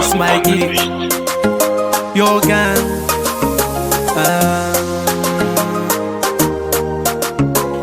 It's Mikey, your gang.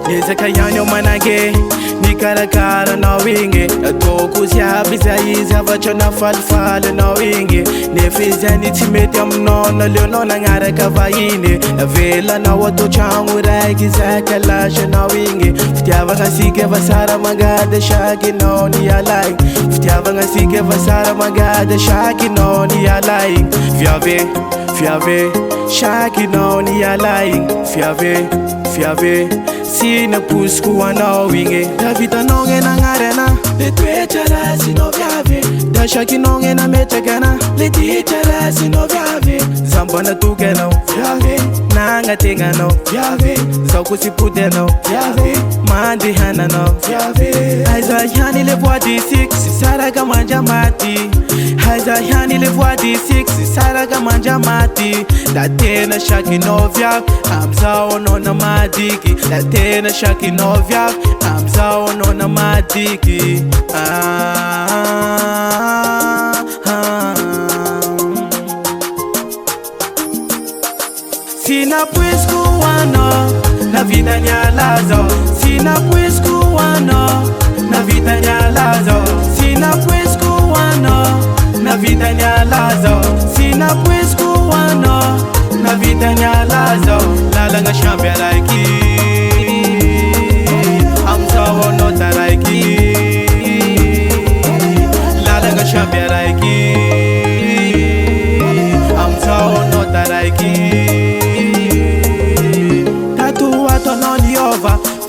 Nizakayanya manage nikarakara na wingi tokuziabiza izavacho na falfala na wingi nefizani timeti amnona leonona ngaraka vaine vela na wato changu ragi zakalasha na wingi ftiava ngasike vasara magada shaki noni alai ftiava ngasike vasara magada shaki noni alai fiave shaki noni alai fiave sina pusku wana winge davita nonge na ngarena le twetara sino viave da shaki nonge na metegana le titara sino viave zambana tukeno viave nanga tengano viave zakusipude no viave mandi hana no viave aiza yani le voix du six saraka manja mati aiza yani le voix du six saraka manja mati da tena shaki no viave amzao no na madiki da tena shaki no viave amzao no na madiki Sina puisku wano na vida nyalazo Sina puisku wano na vida nyalazo Sina puisku wano na vida nyalazo Sina puisku wano na vida nyalazo Lala nga shambia like amsawo nota like Lala nga shambia like amsawo nota like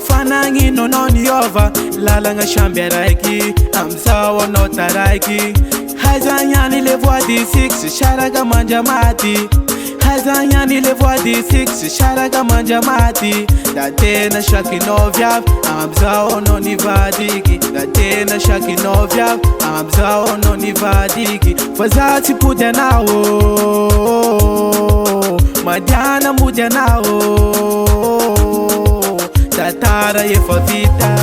Fanangi no noni over Lala nga shambia raiki amsawa nota raiki Hazanyani le voix du six Sharaga manja mati Hazanyani le voix du six Sharaga manja mati Da tena shaki no viave amsawa no ni vadiki Da tena shaki no viave amsawa no ni vadiki Fazati pude nao Madiana mude nao Tatara ye favita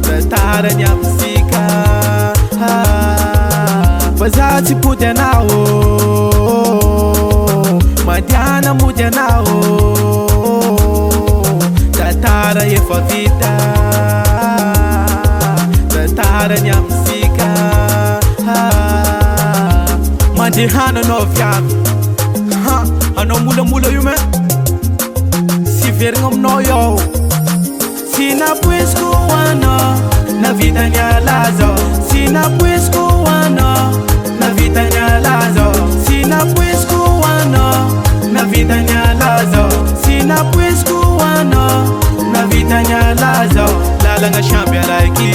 Tatara nyamsika Fazati pude nao Madiana mude nao Tatara ye favita Tatara nyamsika Mandihana no vyam Ano mula yume Verngom no yo Sina puisku wano na vida nyalazo Sina puisku wano na vida nyalazo Sina puisku wano na vida nyalazo Sina puisku wano na vida nyalazo Lala nga shambia like